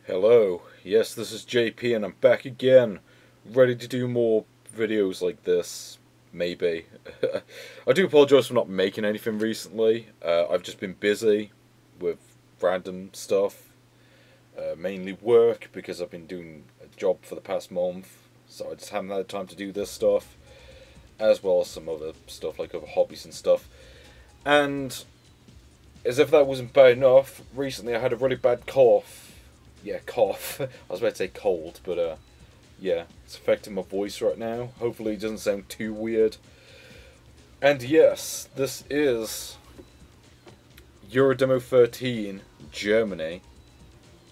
Hello, yes, this is JP and I'm back again, ready to do more videos like this, maybe. I do apologise for not making anything recently. I've just been busy with random stuff, mainly work, because I've been doing a job for the past month, so I just haven't had time to do this stuff, as well as some other stuff like other hobbies and stuff. And as if that wasn't bad enough, recently I had a really bad cough. Yeah, cough. I was about to say cold, but yeah, it's affecting my voice right now. Hopefully it doesn't sound too weird. And yes, this is Eurodemo 13, Germany.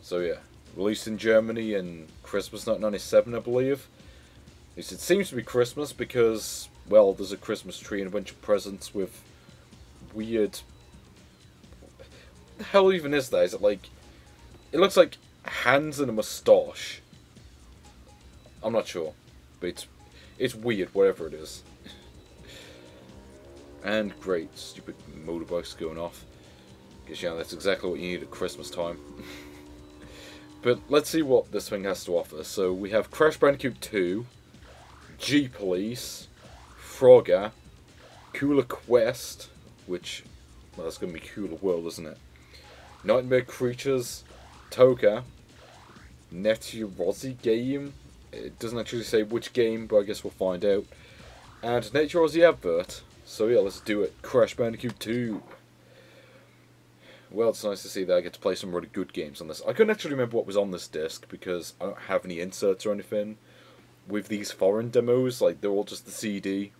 So yeah, released in Germany in Christmas 1997, I believe. At least it seems to be Christmas because, well, there's a Christmas tree and a bunch of presents with weird... What the hell even is that? Is it like... It looks like hands and a moustache. I'm not sure, but it's weird, whatever it is. And great, stupid motorbikes going off. Because, you know, that's exactly what you need at Christmas time. But let's see what this thing has to offer. So we have Crash Bandicoot 2, G-Police, Frogger, Kula Quest, which, well, that's going to be Kula World, isn't it? Nightmare Creatures, TOCA, Yaroze game. It doesn't actually say which game, but I guess we'll find out. And Yaroze advert. So yeah, let's do it. Crash Bandicoot 2. Well, it's nice to see that I get to play some really good games on this. I couldn't actually remember what was on this disc because I don't have any inserts or anything with these foreign demos. Like, they're all just the CD.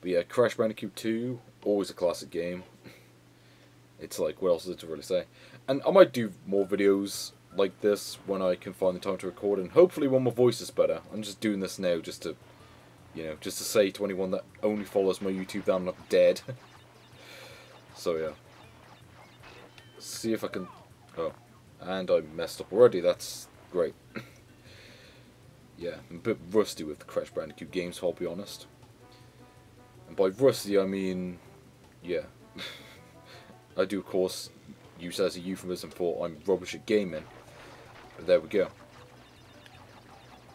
But yeah, Crash Bandicoot 2, always a classic game. It's like, what else is there to really say? And I might do more videos like this when I can find the time to record, and hopefully when my voice is better. I'm just doing this now just to, you know, just to say to anyone that only follows my YouTube that I'm not dead. So yeah. See if I can... Oh. And I messed up already, that's great. Yeah, I'm a bit rusty with the Crash Bandicoot games, I'll be honest. And by rusty I mean... yeah. I do, of course, use that as a euphemism for I'm rubbish at gaming. But there we go.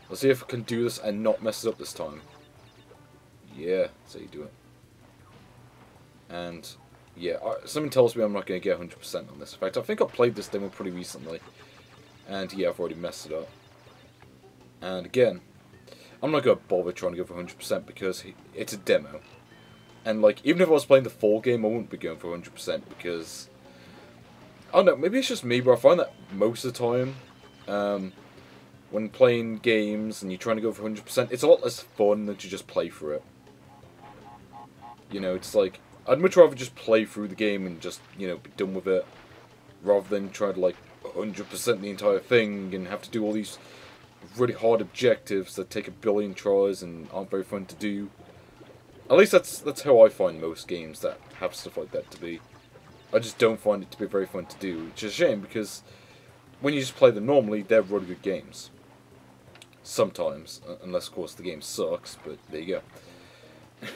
Let's see if I can do this and not mess it up this time. Yeah, that's how you do it. And, yeah, something tells me I'm not going to get 100% on this. In fact, I think I played this demo pretty recently. And, yeah, I've already messed it up. And, again, I'm not going to bother trying to go for 100% because it's a demo. And, like, even if I was playing the full game, I wouldn't be going for 100% because... I don't know, maybe it's just me, but I find that most of the time, when playing games and you're trying to go for 100%, it's a lot less fun than to just play through it. You know, it's like, I'd much rather just play through the game and just, you know, be done with it, rather than try to, like, 100% the entire thing and have to do all these really hard objectives that take a billion tries and aren't very fun to do. At least that's how I find most games that have stuff like that to be. I just don't find it to be very fun to do, which is a shame because when you just play them normally, they're really good games. Sometimes, unless of course the game sucks, but there you go.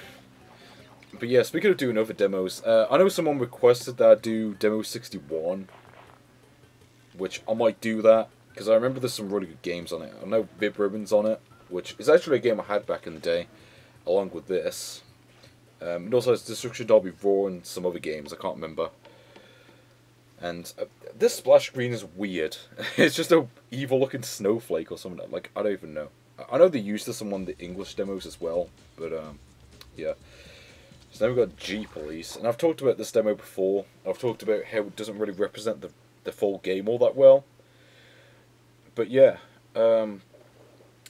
But yeah, speaking of doing other demos, I know someone requested that I do Demo 61, which I might do that, because I remember there's some really good games on it. I know Vib Ribbon's on it, which is actually a game I had back in the day, along with this. It also has Destruction Derby Raw and some other games, I can't remember. And this splash screen is weird. It's just a evil looking snowflake or something. Like, I don't even know. I know they used this in one of the English demos as well, but yeah. So now we've got G-Police, and I've talked about this demo before. I've talked about how it doesn't really represent the full game all that well. But yeah, I'm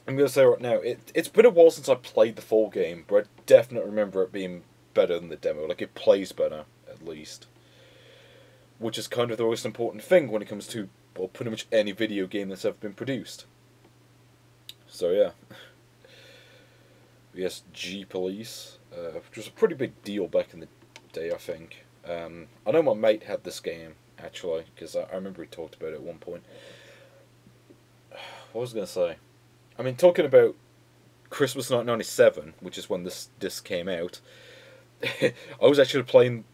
going to say right now, it's been a while since I played the full game, but I definitely remember it being better than the demo. Like, it plays better, at least. Which is kind of the most important thing when it comes to, well, pretty much any video game that's ever been produced. So, yeah. Yes, G-Police, which was a pretty big deal back in the day, I think. I know my mate had this game, actually, because I remember he talked about it at one point. What was I going to say? I mean, talking about Christmas 1997, which is when this disc came out, I was actually playing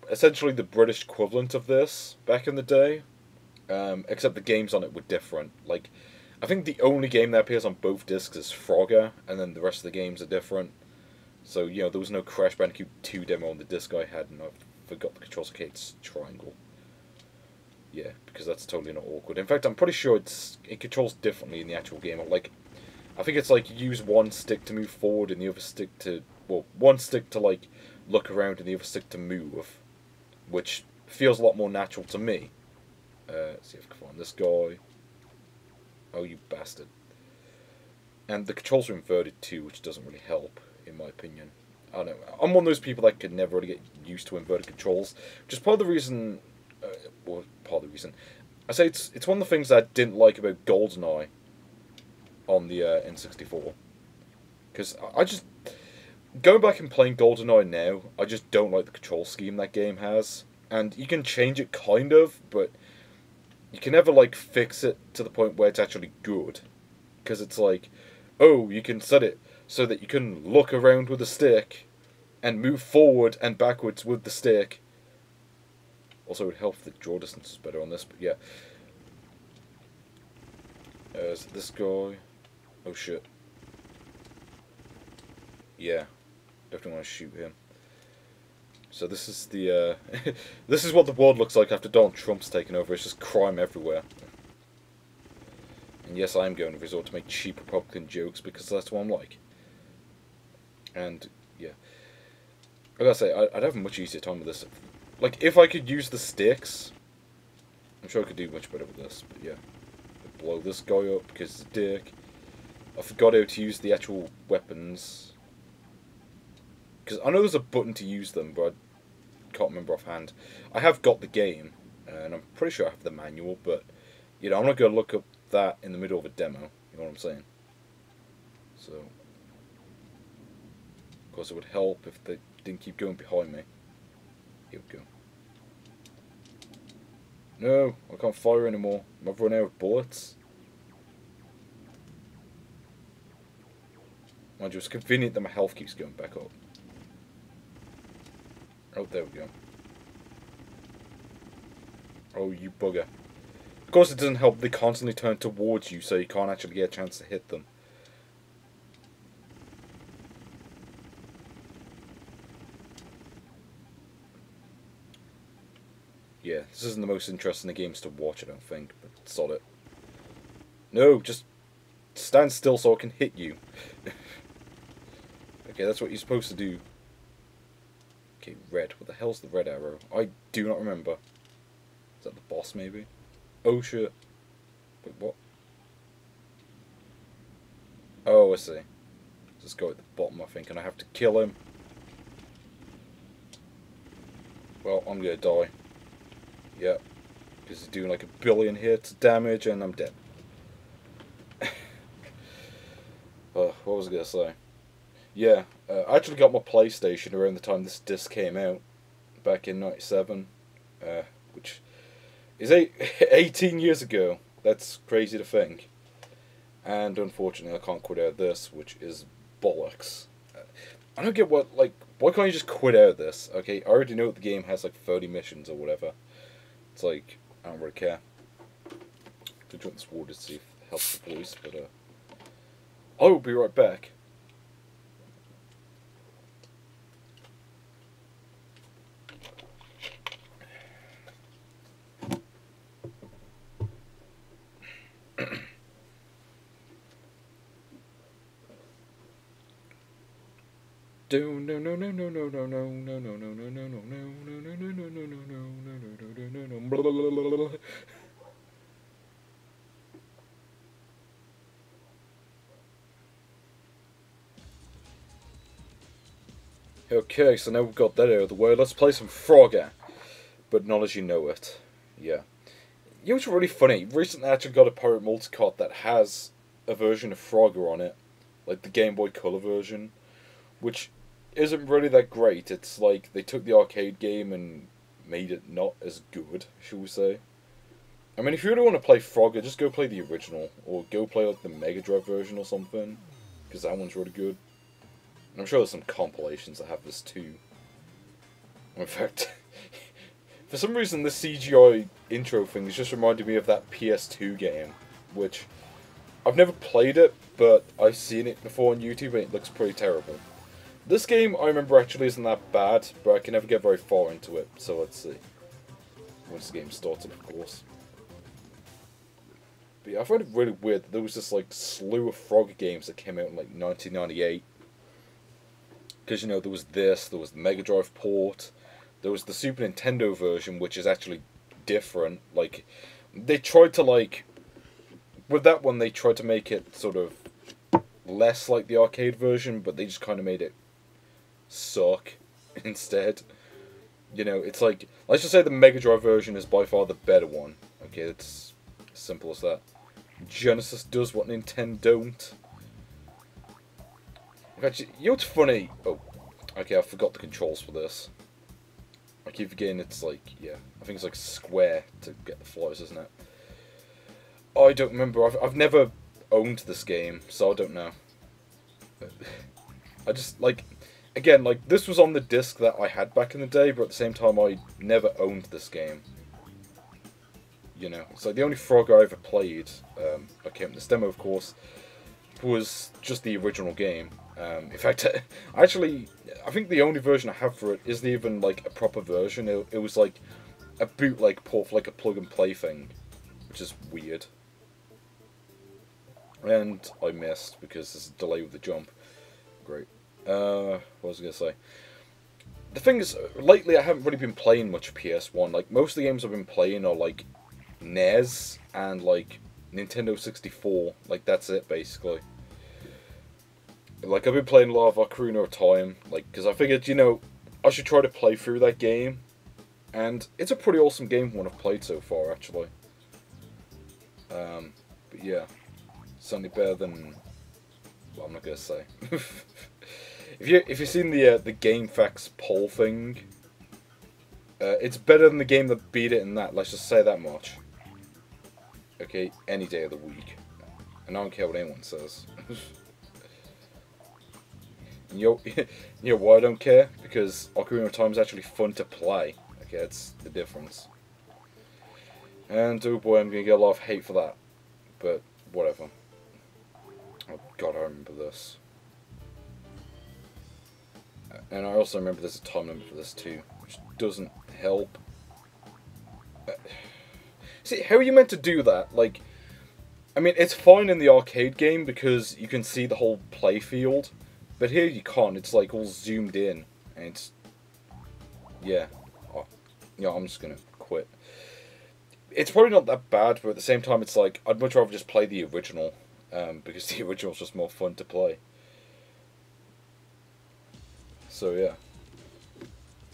essentially the British equivalent of this back in the day. except the games on it were different. Like, I think the only game that appears on both discs is Frogger, and then the rest of the games are different. So, you know, there was no Crash Bandicoot 2 demo on the disc I had, and I forgot the controls. Okay, it's triangle. Yeah, because that's totally not awkward. In fact, I'm pretty sure it controls differently in the actual game. Like, I think it's like you use one stick to move forward and the other stick to... Well, one stick to, like, look around and the other stick to move. Which feels a lot more natural to me. Let's see if I can find this guy. Oh, you bastard. And the controls are inverted too, which doesn't really help, in my opinion. I don't know. I'm one of those people that could never really get used to inverted controls. Which is part of the reason... well, part of the reason. I say it's one of the things that I didn't like about GoldenEye on the N64. Because I just... Going back and playing GoldenEye now, I just don't like the control scheme that game has. And you can change it, kind of, but you can never, like, fix it to the point where it's actually good. Because it's like, oh, you can set it so that you can look around with the stick and move forward and backwards with the stick. Also, it would help if the draw distance is better on this, but yeah. Is this guy? Oh, shit. Yeah. Definitely want to shoot him. So this is the, this is what the world looks like after Donald Trump's taken over. It's just crime everywhere. And yes, I am going to resort to make cheap Republican jokes because that's what I'm like. And, yeah. I gotta say, I'd have a much easier time with this. Like, if I could use the sticks, I'm sure I could do much better with this, but yeah. I'd blow this guy up because it's a dick. I forgot how to use the actual weapons. Because I know there's a button to use them, but I can't remember offhand. I have got the game, and I'm pretty sure I have the manual, but, you know, I'm not going to look up that in the middle of a demo, you know what I'm saying? So, of course it would help if they didn't keep going behind me. Here we go. No, I can't fire anymore. I've run out of bullets. Mind you, it's convenient that my health keeps going back up. Oh, there we go. Oh, you bugger. Of course it doesn't help they constantly turn towards you, so you can't actually get a chance to hit them. Yeah, this isn't the most interesting of games to watch, I don't think, but solid. No, just stand still so I can hit you. Okay, that's what you're supposed to do. Okay, red. What the hell's the red arrow? I do not remember. Is that the boss, maybe? Oh, shit. Wait, what? Oh, I see. Just go at the bottom, I think, and I have to kill him. Well, I'm gonna die. Yeah. Because he's doing like 1 billion hits damage, and I'm dead. What was I gonna say? Yeah, I actually got my PlayStation around the time this disc came out, back in '97, which is 18 years ago. That's crazy to think. And unfortunately, I can't quit out of this, which is bollocks. I don't get what, like, why can't you just quit out of this? Okay, I already know the game has like 30 missions or whatever. It's like, I don't really care. To drink this water to see if it helps the police, but I will be right back. Do no no no no no no no no no no no no no no no no no no no. Okay, so now we've got that out of the way, let's play some Frogger. But not as you know it. Yeah. You know what's really funny? Recently I actually got a pirate multicart that has a version of Frogger on it. Like the Game Boy Color version. Which isn't really that great. It's like they took the arcade game and made it not as good, shall we say. I mean, if you really want to play Frogger, just go play the original. Or go play like the Mega Drive version or something. Because that one's really good. And I'm sure there's some compilations that have this too. In fact, For some reason, this CGI intro thing is just reminding me of that PS2 game, which I've never played it, but I've seen it before on YouTube and it looks pretty terrible. This game, I remember, actually isn't that bad, but I can never get very far into it, so let's see. Once the game started, of course. But yeah, I find it really weird that there was this, like, slew of Frogger games that came out in, like, 1998. Because, you know, there was this, there was the Mega Drive port, there was the Super Nintendo version, which is actually different. Like, they tried to, like... With that one, they tried to make it sort of less like the arcade version, but they just kind of made it suck instead. You know, it's like, let's just say the Mega Drive version is by far the better one. Okay, it's as simple as that. Genesis does what Nintendo don't. Actually, you know what's funny? Oh, okay, I forgot the controls for this. I keep forgetting it's like, yeah, I think it's like square to get the flies, isn't it? I don't remember. I've never owned this game, so I don't know. I just, like, again, like, this was on the disc that I had back in the day, but at the same time, I never owned this game. You know, it's like the only Frogger I ever played, okay, this demo, of course, was just the original game. In fact, actually, I think the only version I have for it isn't even, like, a proper version. It was, like, a bootleg port for, like, a plug-and-play thing, which is weird. And I missed because there's a delay with the jump. Great. What was I going to say? The thing is, lately I haven't really been playing much PS1. Like, most of the games I've been playing are, like, NES and, like, Nintendo 64. Like, that's it, basically. Like, I've been playing a lot of Ocarina of Time. Like, because I figured, you know, I should try to play through that game. And it's a pretty awesome game from what I've played so far, actually. But yeah. Certainly better than... Well, I'm not going to say. If you've seen the Game Facts poll thing, it's better than the game that beat it in that, let's just say that much. Okay, any day of the week. And I don't care what anyone says. You know why I don't care? Because Ocarina of Time is actually fun to play. Okay, that's the difference. And oh boy, I'm going to get a lot of hate for that. But, whatever. Oh god, I remember this. And I also remember there's a time limit for this too, which doesn't help. See, how are you meant to do that? Like, I mean, it's fine in the arcade game because you can see the whole play field, but here you can't. It's like all zoomed in, and it's... Yeah. Oh, yeah, I'm just gonna quit. It's probably not that bad, but at the same time, it's like, I'd much rather just play the original. Because the original's just more fun to play. So yeah.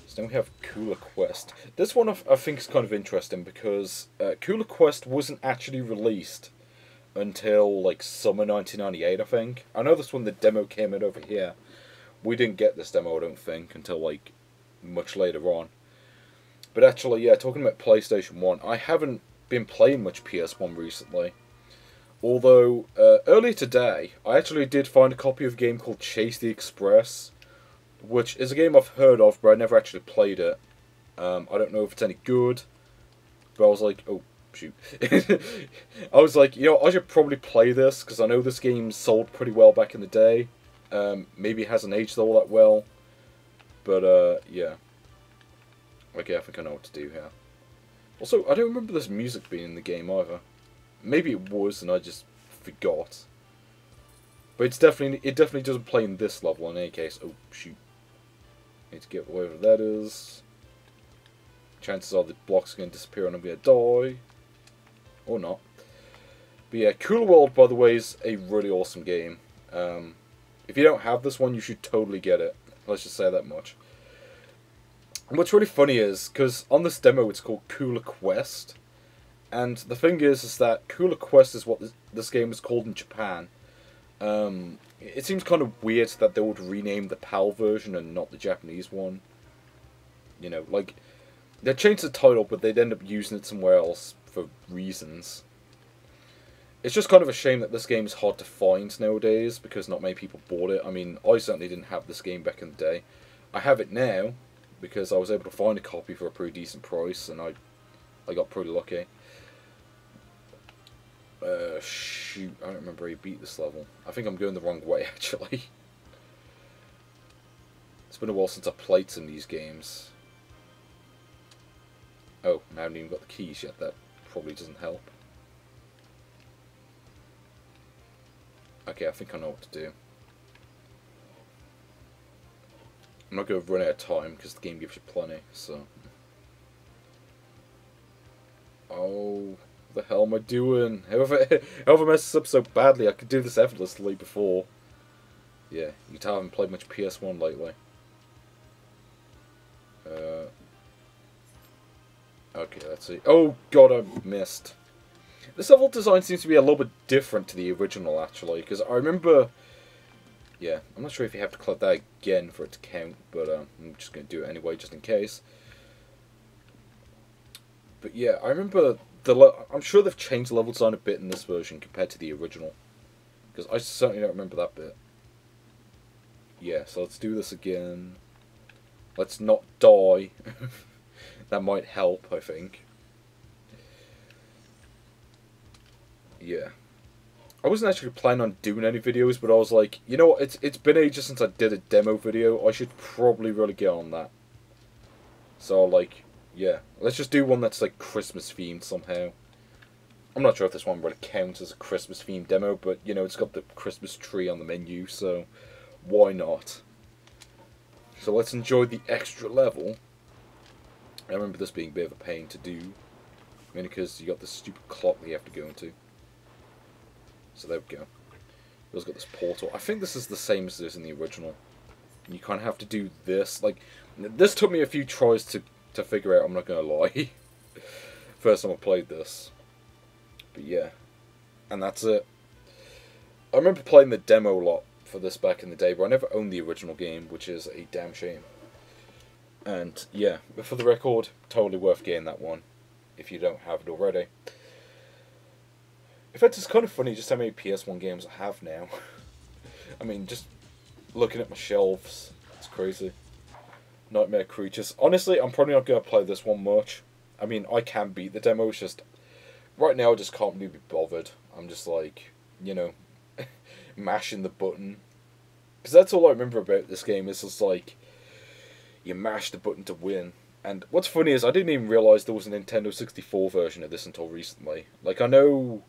So then we have Kula Quest. This one I think is kind of interesting because Kula Quest wasn't actually released until like summer 1998, I think. I know this one, the demo came in over here. We didn't get this demo, I don't think, until like much later on. But actually, yeah, talking about PlayStation 1, I haven't been playing much PS1 recently. Although, earlier today, I actually did find a copy of a game called Chase the Express, which is a game I've heard of, but I never actually played it. I don't know if it's any good, but I was like, oh, shoot. I was like, you know, I should probably play this, because I know this game sold pretty well back in the day. Maybe it hasn't aged all that well, but, yeah. Okay, I think I know what to do here. Also, I don't remember this music being in the game either. Maybe it was, and I just forgot. But it definitely doesn't play in this level in any case. Oh, shoot. Need to get whatever that is. Chances are the blocks are going to disappear and I'm going to die. Or not. But yeah, Kula World, by the way, is a really awesome game. If you don't have this one, you should totally get it. Let's just say that much. And what's really funny is, because on this demo it's called Kula Quest. And the thing is that Kula Quest is what this game is called in Japan. It seems kind of weird that they would rename the PAL version and not the Japanese one. You know, like, they changed the title, but they'd end up using it somewhere else for reasons. It's just kind of a shame that this game is hard to find nowadays, because not many people bought it. I mean, I certainly didn't have this game back in the day. I have it now, because I was able to find a copy for a pretty decent price, and I got pretty lucky. Shoot, I don't remember how you beat this level. I think I'm going the wrong way, actually. It's been a while since I played some of these games. Oh, I haven't even got the keys yet. That probably doesn't help. Okay, I think I know what to do. I'm not going to run out of time because the game gives you plenty, so... Oh, what the hell am I doing? How have I messed this up so badly? I could do this effortlessly before. Yeah, you haven't played much PS1 lately. Okay, let's see. Oh god, I missed. This level design seems to be a little bit different to the original, actually, because I remember... Yeah, I'm not sure if you have to collect that again for it to count, but I'm just going to do it anyway, just in case. But yeah, I remember... I'm sure they've changed the level design a bit in this version compared to the original. Because I certainly don't remember that bit. Yeah, so let's do this again. Let's not die. That might help, I think. Yeah. I wasn't actually planning on doing any videos, but I was like, you know what, it's been ages since I did a demo video, I should probably really get on that. So, like, yeah, let's just do one that's, like, Christmas-themed somehow. I'm not sure if this one really counts as a Christmas-themed demo, but, you know, it's got the Christmas tree on the menu, so why not? So let's enjoy the extra level. I remember this being a bit of a pain to do, mainly because you got this stupid clock that you have to go into. So there we go. We've also got this portal. I think this is the same as it is in the original. You kind of have to do this. Like, this took me a few tries to figure out, I'm not going to lie. First time I played this. But yeah. And that's it. I remember playing the demo a lot for this back in the day, but I never owned the original game, which is a damn shame. And yeah, but for the record, totally worth getting that one, if you don't have it already. In fact, it's kind of funny just how many PS1 games I have now. I mean, just looking at my shelves, it's crazy. Nightmare Creatures. Honestly, I'm probably not going to play this one much. I mean, I can beat the demo, it's just... Right now, I just can't really be bothered. I'm just like, you know, mashing the button. Because that's all I remember about this game, is just like... You mash the button to win. And what's funny is I didn't even realise there was a Nintendo 64 version of this until recently. Like, I know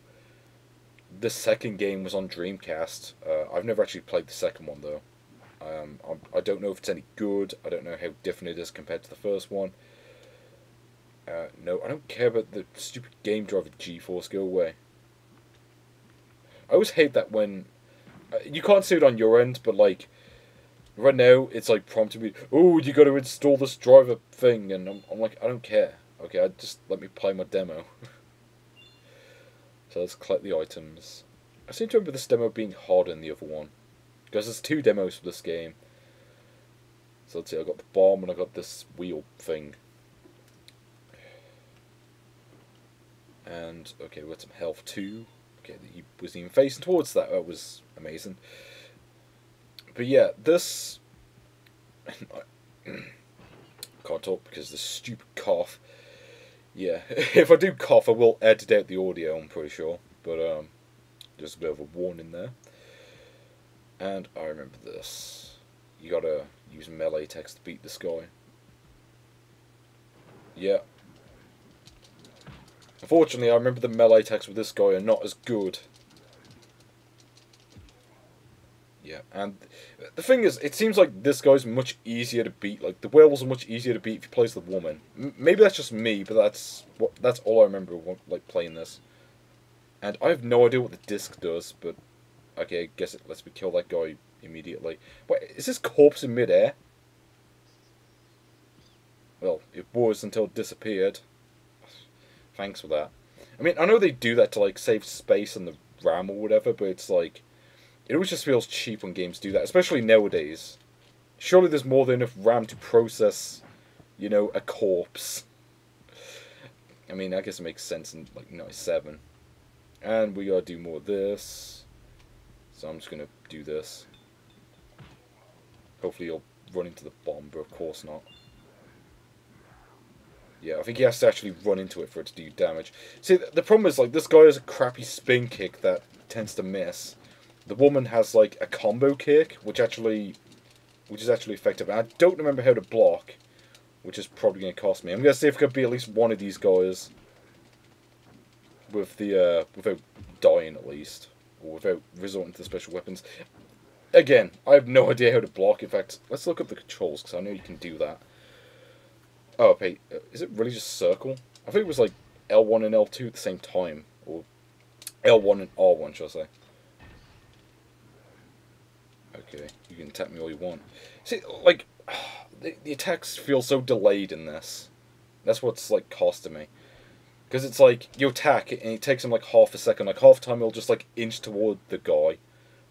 the second game was on Dreamcast. I've never actually played the second one, though. I don't know if it's any good. I don't know how different it is compared to the first one. No, I don't care about the stupid game driver GeForce. Go away. I always hate that when... you can't see it on your end, but, like... Right now, it's like prompting me, oh, you gotta install this driver thing, and I'm like, I don't care. Okay, just let me play my demo. So let's collect the items. I seem to remember this demo being harder than the other one. Because there's 2 demos for this game. So let's see, I got the bomb and I got this wheel thing. And, okay, we got some health too. Okay, he wasn't even facing towards that, that was amazing. But yeah, this... Can't talk because of the stupid cough. Yeah, if I do cough, I will edit out the audio, I'm pretty sure. But, just a bit of a warning there. And I remember this. You gotta use melee text to beat this guy. Yeah. Unfortunately, I remember the melee attacks with this guy are not as good. Yeah, and the thing is, it seems like this guy's much easier to beat. Like, the werewolves are much easier to beat if you play as the woman. Maybe that's just me, but that's all I remember, like, playing this. And I have no idea what the disc does, but... Okay, I guess it lets me kill that guy immediately. Wait, is this corpse in midair? Well, it was until it disappeared. Thanks for that. I mean, I know they do that to, like, save space in the RAM or whatever, but it's like... It always just feels cheap when games do that, especially nowadays. Surely there's more than enough RAM to process, you know, a corpse. I mean, I guess it makes sense in, like, 97. And we gotta do more of this. So I'm just gonna do this. Hopefully you'll run into the bomb, but of course not. Yeah, I think he has to actually run into it for it to do damage. See, the problem is, like, this guy has a crappy spin kick that tends to miss. The woman has, like, a combo kick, which is actually effective. And I don't remember how to block, which is probably going to cost me. I'm going to see if I can beat at least one of these guys with the, without dying at least. Or without resorting to the special weapons. Again, I have no idea how to block. In fact, let's look up the controls, because I know you can do that. Oh, okay, is it really just circle? I think it was like L1 and L2 at the same time. Or L1 and R1, should I say. Okay, you can attack me all you want. See, like, the attacks feel so delayed in this. That's what's, like, costing me. Because it's like, you attack, and it takes him, like, half a second. Like, half the time he'll just, like, inch toward the guy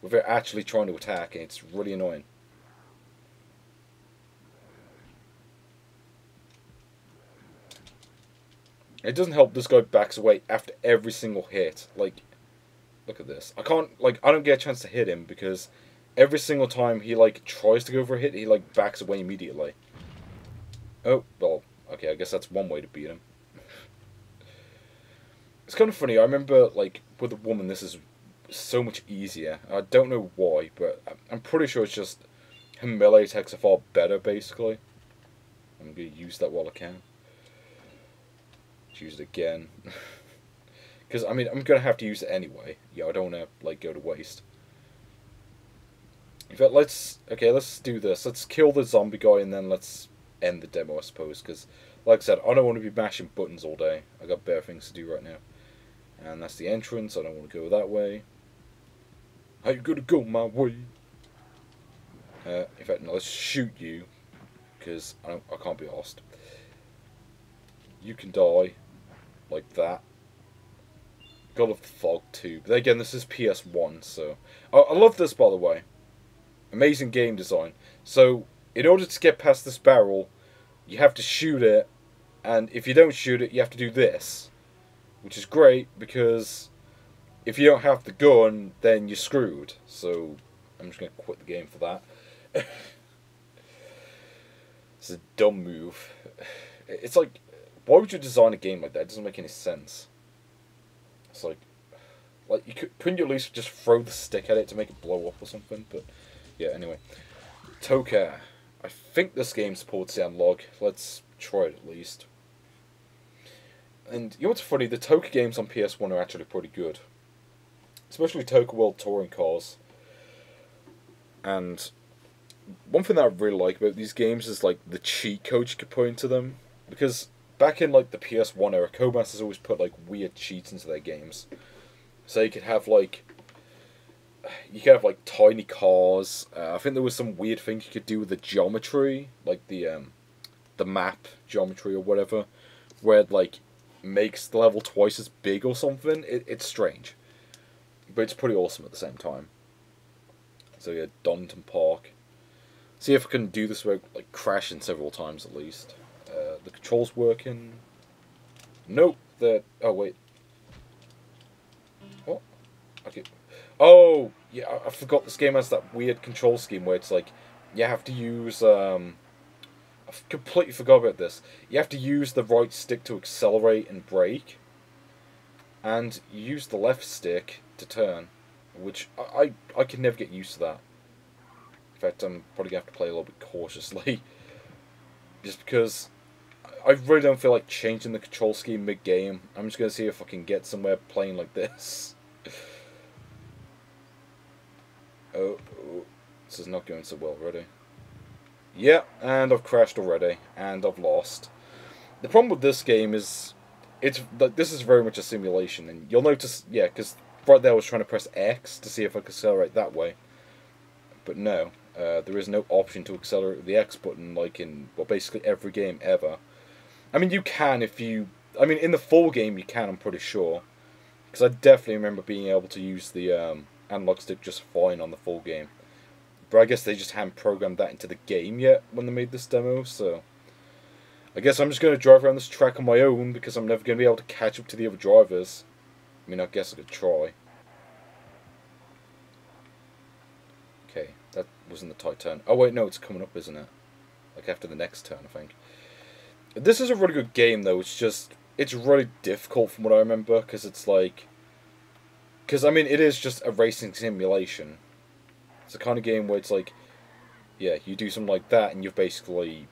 without actually trying to attack, and it's really annoying. It doesn't help this guy backs away after every single hit. Like, look at this. I don't get a chance to hit him because every single time he, like, tries to go for a hit, he, like, backs away immediately. Oh, well, okay, I guess that's one way to beat him. It's kind of funny, I remember, like, with a woman, this is so much easier. I don't know why, but I'm pretty sure it's just her melee attacks are far better, basically. I'm going to use that while I can. Use it again. Because, I mean, I'm going to have to use it anyway. Yeah, I don't want to, like, go to waste. In fact, let's do this. Let's kill the zombie guy and then let's end the demo, I suppose. Because, like I said, I don't want to be mashing buttons all day. I got better things to do right now. And that's the entrance. I don't want to go that way. How you going to go my way? In fact, no, let's shoot you. Because I can't be arsed. You can die. Like that. God of the Fog 2. But again, this is PS1, so... I love this, by the way. Amazing game design. So, in order to get past this barrel, you have to shoot it, and if you don't shoot it, you have to do this. Which is great, because if you don't have the gun, then you're screwed. So, I'm just going to quit the game for that. It's a dumb move. It's like... Why would you design a game like that? It doesn't make any sense. It's like couldn't you at least just throw the stick at it to make it blow up or something? But yeah, anyway. TOCA. I think this game supports the analog. Let's try it at least. And you know what's funny? The TOCA games on PS1 are actually pretty good. Especially TOCA World Touring Cars. And one thing that I really like about these games is like the cheat codes you could put into them. Because back in, like, the PS1 era, Codemasters always put, like, weird cheats into their games. So you could have, like... tiny cars. I think there was some weird thing you could do with the geometry. Like, the map geometry or whatever. Where it, like, makes the level twice as big or something. It's strange. But it's pretty awesome at the same time. So, yeah, Donington Park. See if I can do this without, like, crashing several times at least. The controls working. Nope. Oh, wait. What? Okay. Oh, yeah, I forgot this game has that weird control scheme where it's like, you have to use, I completely forgot about this. You have to use the right stick to accelerate and brake. And you use the left stick to turn. Which, I can never get used to that. In fact, I'm probably going to have to play a little bit cautiously. Just because... I really don't feel like changing the control scheme mid-game. I'm just going to see if I can get somewhere playing like this. Oh, this is not going so well already. Yeah, and I've crashed already, and I've lost. The problem with this game is, this is very much a simulation, and you'll notice, yeah, because right there I was trying to press X to see if I could accelerate that way. But no, there is no option to accelerate with the X button like in, well, basically every game ever. I mean, you can if you... I mean, in the full game you can, I'm pretty sure. Because I definitely remember being able to use the analog stick just fine on the full game. But I guess they just hadn't programmed that into the game yet when they made this demo, so... I guess I'm just going to drive around this track on my own, because I'm never going to be able to catch up to the other drivers. I mean, I guess I could try. Okay, that wasn't the tight turn. Oh wait, no, it's coming up, isn't it? Like after the next turn, I think. This is a really good game, though. It's just, it's really difficult from what I remember, because it's like, because, I mean, it is just a racing simulation. It's the kind of game where it's like, yeah, you do something like that, and you've basically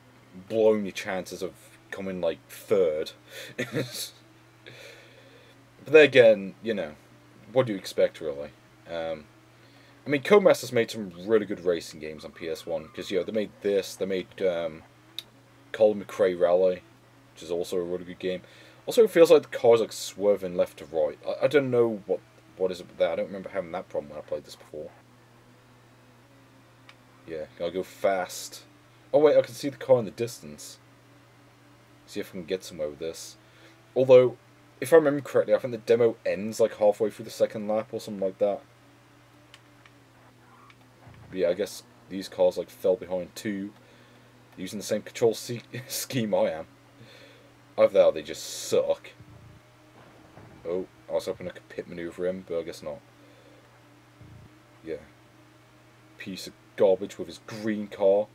blown your chances of coming, like, third. But then again, you know, what do you expect, really? I mean, Codemasters made some really good racing games on PS1, because, you know, they made this, they made Colin McRae Rally, which is also a really good game. Also, it feels like the cars like swerving left to right. I don't know what is it with that. I don't remember having that problem when I played this before. Yeah, gotta go fast. Oh wait, I can see the car in the distance. See if I can get somewhere with this. Although, if I remember correctly, I think the demo ends like halfway through the second lap or something like that. But yeah, I guess these cars like fell behind too, using the same control scheme I am. Either that or they just suck. Oh, I was hoping I could pit maneuver him, but I guess not. Yeah. Piece of garbage with his green car.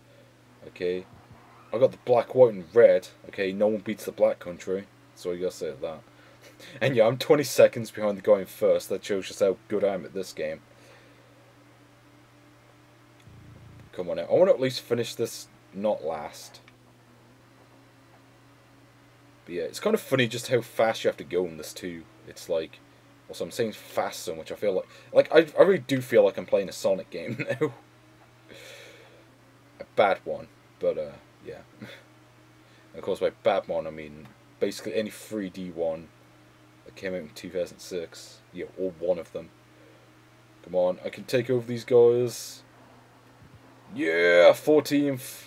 Okay. I got the black, white, and red. Okay, no one beats the black country. That's all you gotta say at that. And yeah, I'm 20 seconds behind the guy in first. That shows just how good I am at this game. Come on now. I want to at least finish this, not last. But yeah, it's kind of funny just how fast you have to go in this too. It's like, also I'm saying fast so much, I feel like I really do feel like I'm playing a Sonic game now. A bad one, but yeah. And of course by bad one I mean basically any 3D one that came out in 2006. Yeah, or one of them. Come on, I can take over these guys. Yeah, 14th.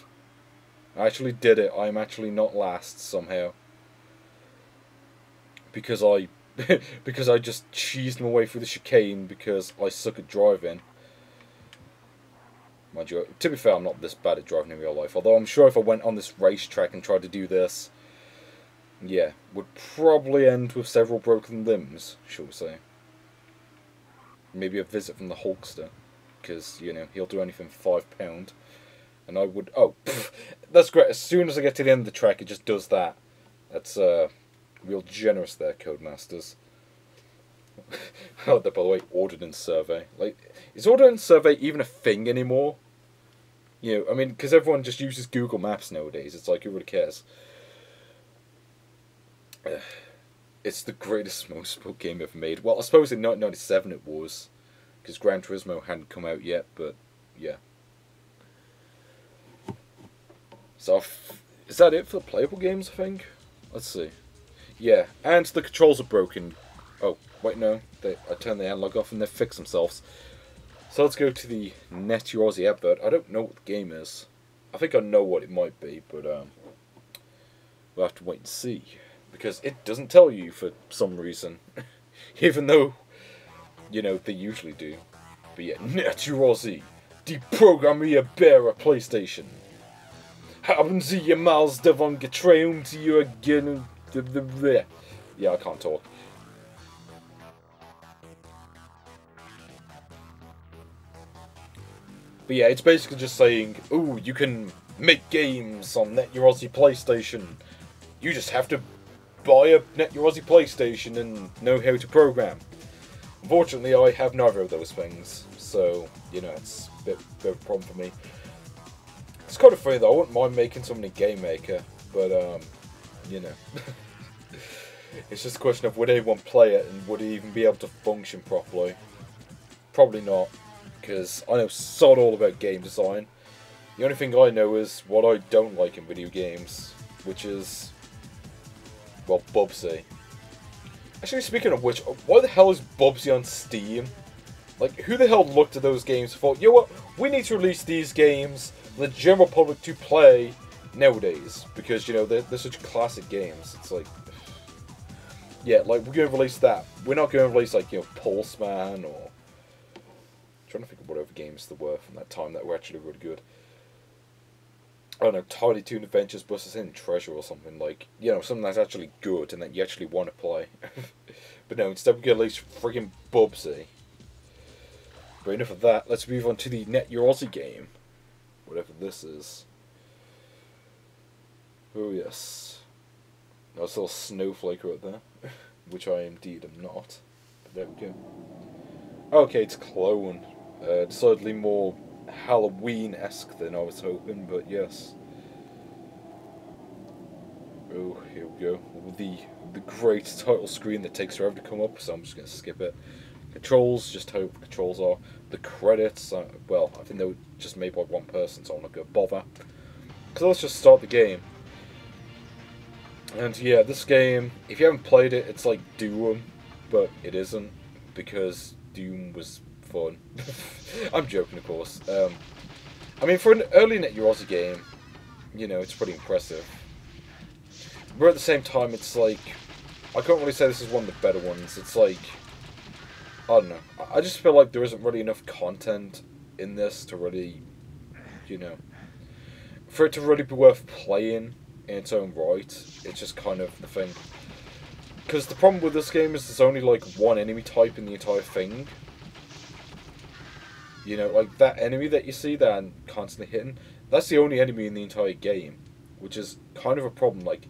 I actually did it. I'm actually not last somehow. Because I because I just cheesed my way through the chicane because I suck at driving. Mind you, to be fair, I'm not this bad at driving in real life. Although I'm sure if I went on this racetrack and tried to do this, yeah, would probably end with several broken limbs, shall we say. Maybe a visit from the Hulkster, because, you know, he'll do anything for £5. And I would, oh, pff, that's great. As soon as I get to the end of the track, it just does that. That's, real generous there, Codemasters. Oh, by the way, Ordnance Survey. Like, is Ordnance Survey even a thing anymore? You know, I mean, because everyone just uses Google Maps nowadays. It's like, who really cares? It's the greatest motorsport game ever made. Well, I suppose in 1997 it was, because Gran Turismo hadn't come out yet, but, yeah. So, is that it for the playable games, I think? Let's see. Yeah, and the controls are broken. Oh, wait, no. I turned the analog off and they fixed themselves. So let's go to the Yaroze advert. I don't know what the game is. I think I know what it might be, but we'll have to wait and see. Because it doesn't tell you for some reason. Even though, you know, they usually do. But yeah, Yaroze, deprogram your bearer PlayStation. Haben Sie jemals davon geträumt, ihr gehen... Yeah, I can't talk. But yeah, it's basically just saying, ooh, you can make games on Yaroze PlayStation. You just have to buy a Yaroze PlayStation and know how to program. Unfortunately, I have neither of those things, so, you know, it's a bit of a problem for me. It's kind of funny though, I wouldn't mind making something in Game Maker, but, you know. It's just a question of would anyone play it and would it even be able to function properly? Probably not, because I know sod all about game design. The only thing I know is what I don't like in video games, which is, well, Bubsy. Actually, speaking of which, why the hell is Bubsy on Steam? Like, who the hell looked at those games and thought, you know what, we need to release these games for the general public to play nowadays, because, you know, they're such classic games. It's like, yeah, like, we're going to release that. We're not going to release, like, you know, Pulseman or... I'm trying to think of what other games there were from that time that were actually really good. I don't know, Tiny Toon Adventures Busters Hidden Treasure or something, like, you know, something that's actually good and that you actually want to play. But no, instead we're going to release friggin' Bubsy. But enough of that, let's move on to the Yaroze game. Whatever this is. Oh yes. Nice little snowflake right there, which I indeed am not. But there we go. Okay, it's clone. Decidedly more Halloween-esque than I was hoping, but yes. Oh, here we go. The great title screen that takes forever to come up, so I'm just going to skip it. Controls, just hope the controls are. The credits, well, I think they were just made by one person, so I'm not going to bother. So let's just start the game. And yeah, this game, if you haven't played it, it's like Doom, but it isn't, because Doom was fun. I'm joking, of course. I mean, for an early Yaroze game, you know, it's pretty impressive. But at the same time, it's like, I can't really say this is one of the better ones. It's like, I don't know. I just feel like there isn't really enough content in this to really, you know, for it to really be worth playing in its own right. It's just kind of the thing. Because the problem with this game is there's only like one enemy type in the entire thing. You know, like that enemy that you see that I'm constantly hitting, that's the only enemy in the entire game. Which is kind of a problem. Like,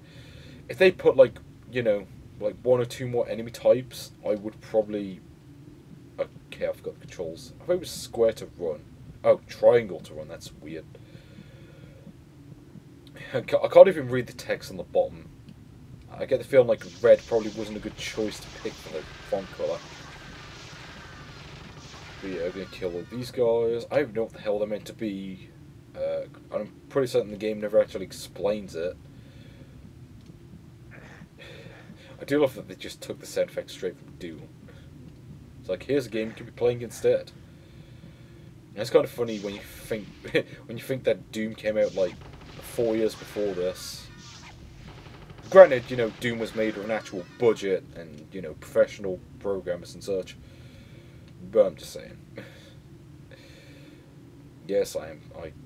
if they put like, you know, like one or two more enemy types, I would probably... Okay, I forgot the controls. I thought it was square to run. Oh, triangle to run, that's weird. I can't even read the text on the bottom. I get the feeling like red probably wasn't a good choice to pick for the font colour. But yeah, I'm going to kill all these guys. I don't know what the hell they're meant to be. I'm pretty certain the game never actually explains it. I do love that they just took the sound effects straight from Doom. It's like, here's a game you could be playing instead. And it's kind of funny when you think that Doom came out like 4 years before this. Granted, you know, Doom was made with an actual budget and, you know, professional programmers and such. But I'm just saying. Yes, I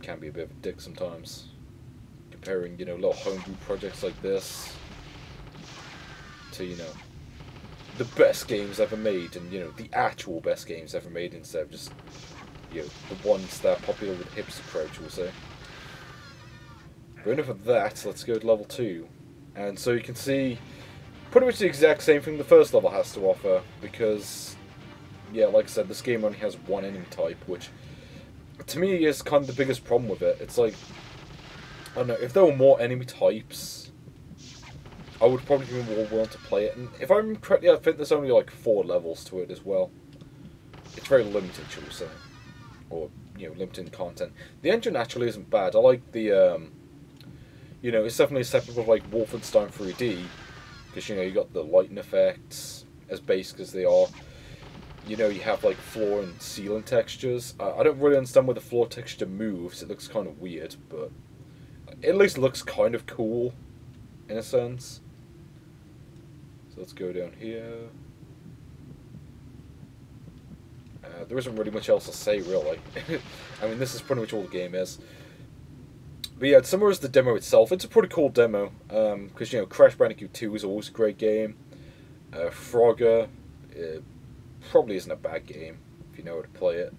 can be a bit of a dick sometimes. Comparing, you know, little homebrew projects like this to, you know, the best games ever made, and, you know, the actual best games ever made, instead of just, you know, the ones that are popular with the hipster crowd, we'll say. But enough of that, let's go to level 2. And so you can see pretty much the exact same thing the first level has to offer, because, yeah, like I said, this game only has one enemy type, which, to me, is kind of the biggest problem with it. It's like, I don't know, if there were more enemy types, I would probably be more willing to play it. And if I remember correctly, I think there's only like 4 levels to it as well. It's very limited, shall we say. Or, you know, limited in content. The engine actually isn't bad. I like the, you know, it's definitely a step above like Wolfenstein 3D. Because, you know, you got the lighting effects, as basic as they are. You know, you have like floor and ceiling textures. I don't really understand where the floor texture moves. It looks kind of weird, but it at least looks kind of cool, in a sense. So let's go down here. There isn't really much else to say, really. I mean, this is pretty much all the game is. But yeah, to summarize the demo itself, it's a pretty cool demo. Because, you know, Crash Bandicoot 2 is always a great game. Frogger probably isn't a bad game, if you know how to play it.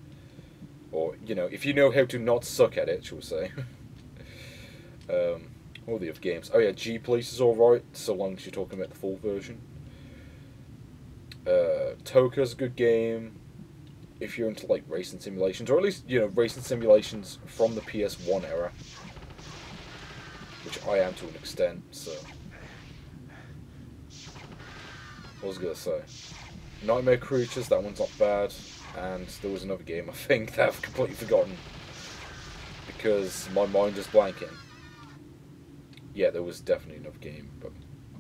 Or, you know, if you know how to not suck at it, shall we say. All the other games. Oh yeah, G-Police is alright, so long as you're talking about the full version. TOCA's a good game if you're into like racing simulations, or at least, you know, racing simulations from the PS1 era, which I am to an extent. So, what was I gonna say? Nightmare Creatures, that one's not bad, and there was another game I think that I've completely forgotten because my mind is blanking. Yeah, there was definitely another game, but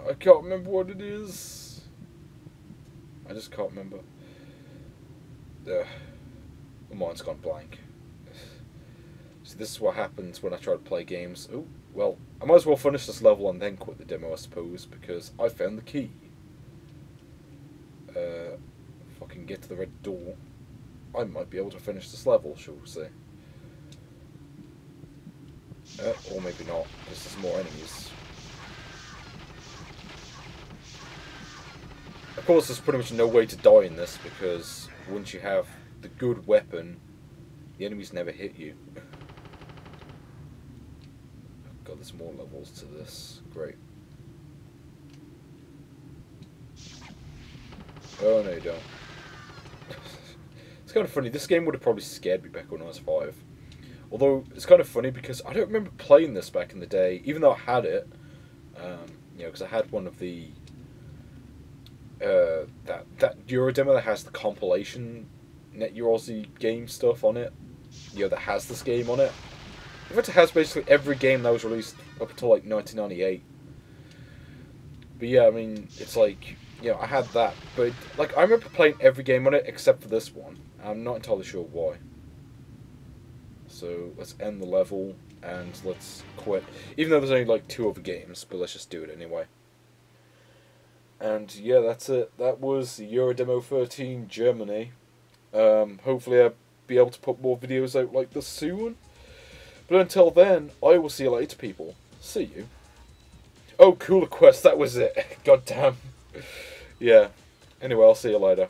I can't remember what it is. I just can't remember. My mind's gone blank. So this is what happens when I try to play games. Oh, well, I might as well finish this level and then quit the demo, I suppose, because I found the key. If I can get to the red door, I might be able to finish this level, shall we say. Or maybe not, because there's more enemies. Of course, there's pretty much no way to die in this, because once you have the good weapon, the enemies never hit you. God, there's more levels to this. Great. Oh, no, you don't. It's kind of funny. This game would have probably scared me back when I was 5. Although, it's kind of funny because I don't remember playing this back in the day, even though I had it. You know, because I had one of the... that Euro demo that has the compilation Net Yaroze game stuff on it. You know, that has this game on it. In fact, it has basically every game that was released up until, like, 1998. But yeah, I mean, it's like... You know, I had that, but, like, I remember playing every game on it except for this one. I'm not entirely sure why. So, let's end the level, and let's quit. Even though there's only, like, 2 other games, but let's just do it anyway. And, yeah, that's it. That was Euro Demo 13, Germany. Hopefully I'll be able to put more videos out like this soon. But until then, I will see you later, people. See you. Oh, Kula Quest, that was it. God damn. Yeah. Anyway, I'll see you later.